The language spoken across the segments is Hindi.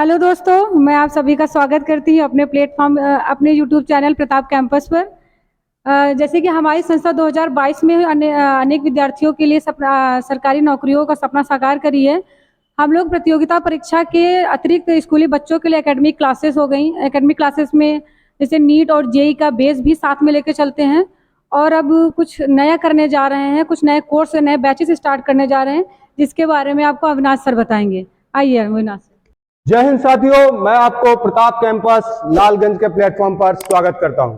हेलो दोस्तों, मैं आप सभी का स्वागत करती हूँ अपने प्लेटफॉर्म अपने यूट्यूब चैनल प्रताप कैंपस पर। जैसे कि हमारी संस्था 2022 में अनेक विद्यार्थियों के लिए सरकारी नौकरियों का सपना साकार करी है। हम लोग प्रतियोगिता परीक्षा के अतिरिक्त स्कूली बच्चों के लिए एकेडमिक क्लासेस हो गई। एकेडमिक क्लासेस में जैसे नीट और जेई का बेस भी साथ में लेके चलते हैं और अब कुछ नया करने जा रहे हैं, कुछ नए कोर्स नए बैचेस स्टार्ट करने जा रहे हैं, जिसके बारे में आपको अविनाश सर बताएंगे। आइए अविनाश। जय हिंद साथियों, मैं आपको प्रताप कैंपस लालगंज के प्लेटफॉर्म पर स्वागत करता हूं।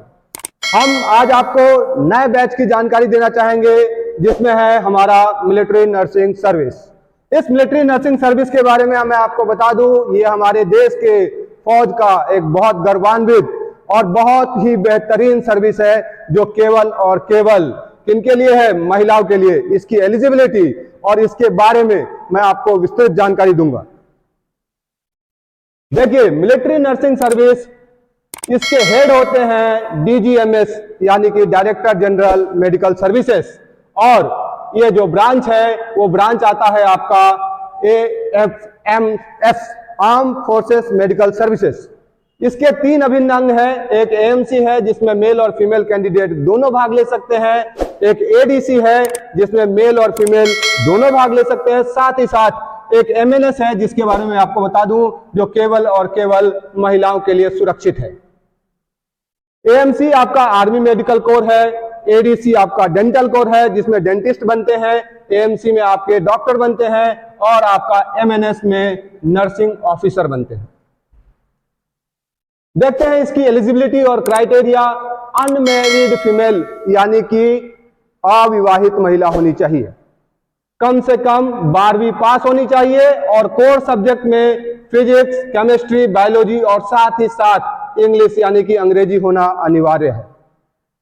हम आज आपको नए बैच की जानकारी देना चाहेंगे जिसमें है हमारा मिलिट्री नर्सिंग सर्विस। इस मिलिट्री नर्सिंग सर्विस के बारे में मैं आपको बता दूं, ये हमारे देश के फौज का एक बहुत गौरवान्वित और बहुत ही बेहतरीन सर्विस है, जो केवल और केवल किनके लिए है? महिलाओं के लिए। इसकी एलिजिबिलिटी और इसके बारे में मैं आपको विस्तृत जानकारी दूंगा। देखिए, मिलिट्री नर्सिंग सर्विस, इसके हेड होते हैं DGMS यानी कि डायरेक्टर जनरल मेडिकल सर्विसेज, और ये जो ब्रांच है वो ब्रांच आता है आपका AFMS, arm forces medical services. इसके 3 अभिन्न अंग हैं। एक AMC है जिसमें मेल और फीमेल कैंडिडेट दोनों भाग ले सकते हैं। एक ADC है जिसमें मेल और फीमेल दोनों भाग ले सकते हैं। साथ ही साथ एक MNS है जिसके बारे में आपको बता दूं, जो केवल और केवल महिलाओं के लिए सुरक्षित है। AMC आपका आर्मी मेडिकल कोर है, ADC आपका डेंटल कोर है जिसमें डेंटिस्ट बनते हैं, AMC में आपके डॉक्टर बनते हैं, और आपका MNS में नर्सिंग ऑफिसर बनते हैं। देखते हैं इसकी एलिजिबिलिटी और क्राइटेरिया। अनमैरिड फीमेल यानी कि अविवाहित महिला होनी चाहिए, कम से कम 12वीं पास होनी चाहिए, और कोर सब्जेक्ट में फिजिक्स, केमिस्ट्री, बायोलॉजी और साथ ही साथ इंग्लिश यानी कि अंग्रेजी होना अनिवार्य है।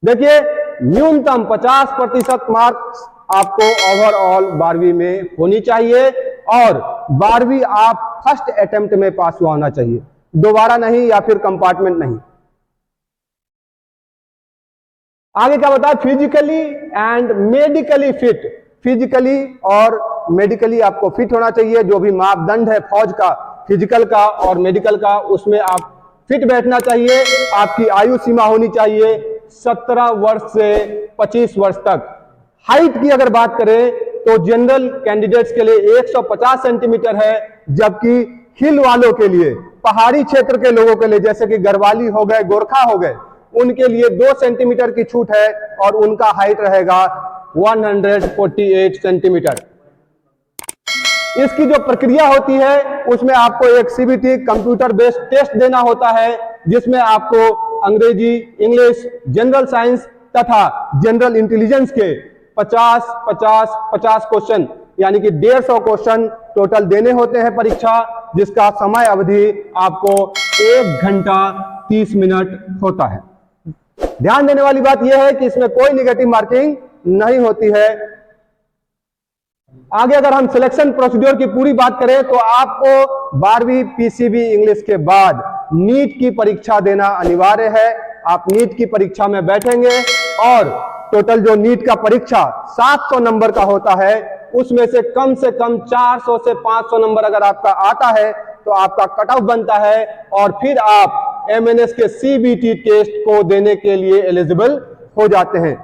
देखिए, न्यूनतम 50% मार्क्स आपको ओवरऑल 12वीं में होनी चाहिए, और 12वीं आप फर्स्ट अटेम्प्ट में पास हुआ होना चाहिए, दोबारा नहीं या फिर कंपार्टमेंट नहीं। आगे क्या बताया? Physically and medically fit. Physically और मेडिकली आपको फिट होना चाहिए। जो भी मापदंड है फौज का, फिजिकल का और मेडिकल का, उसमें आप फिट बैठना चाहिए। आपकी आयु सीमा होनी चाहिए 17 वर्ष से 25 वर्ष तक। हाइट की अगर बात करें तो जनरल कैंडिडेट्स के लिए 150 सेंटीमीटर है, जबकि हिल वालों के लिए, पहाड़ी क्षेत्र के लोगों के लिए, जैसे कि गढ़वाली हो गए, गोरखा हो गए, उनके लिए 2 सेंटीमीटर की छूट है और उनका हाइट रहेगा 148 सेंटीमीटर। इसकी जो प्रक्रिया होती है उसमें आपको एक CBT कंप्यूटर बेस्ड टेस्ट देना होता है, जिसमें आपको अंग्रेजी, इंग्लिश, जनरल साइंस तथा जनरल इंटेलिजेंस के 50-50-50 क्वेश्चन यानी कि 150 क्वेश्चन टोटल देने होते हैं परीक्षा, जिसका समय अवधि आपको 1 घंटा 30 मिनट होता है। ध्यान देने वाली बात यह है कि इसमें कोई निगेटिव मार्किंग नहीं होती है। आगे अगर हम सिलेक्शन प्रोसीड्योर की पूरी बात करें तो आपको 12वीं PCB इंग्लिश के बाद नीट की परीक्षा देना अनिवार्य है। आप नीट की परीक्षा में बैठेंगे और टोटल जो नीट का परीक्षा 700 नंबर का होता है, उसमें से कम 400 से 500 नंबर अगर आपका आता है तो आपका कट ऑफ बनता है, और फिर आप MNS के CBT टेस्ट को देने के लिए एलिजिबल हो जाते हैं।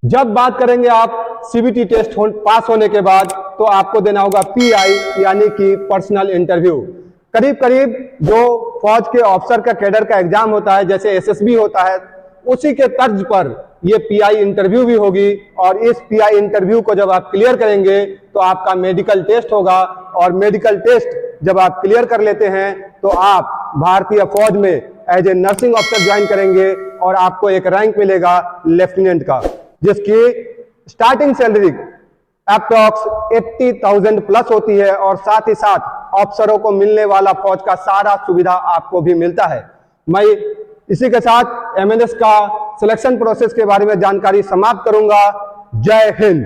जब बात करेंगे आप CBT टेस्ट पास होने के बाद, तो आपको देना होगा PI यानी कि पर्सनल इंटरव्यू। करीब करीब जो फौज के ऑफिसर का कैडर का एग्जाम होता है, जैसे SSB होता है, उसी के तर्ज पर ये PI इंटरव्यू भी होगी, और इस PI इंटरव्यू को जब आप क्लियर करेंगे तो आपका मेडिकल टेस्ट होगा, और मेडिकल टेस्ट जब आप क्लियर कर लेते हैं तो आप भारतीय फौज में as a nursing officer join करेंगे, और आपको एक रैंक मिलेगा लेफ्टिनेंट का, जिसकी स्टार्टिंग सैलरी अप्रॉक्स 80,000 प्लस होती है, और साथ ही साथ अफसरों को मिलने वाला फौज का सारा सुविधा आपको भी मिलता है। मैं इसी के साथ MNS का सिलेक्शन प्रोसेस के बारे में जानकारी समाप्त करूंगा। जय हिंद।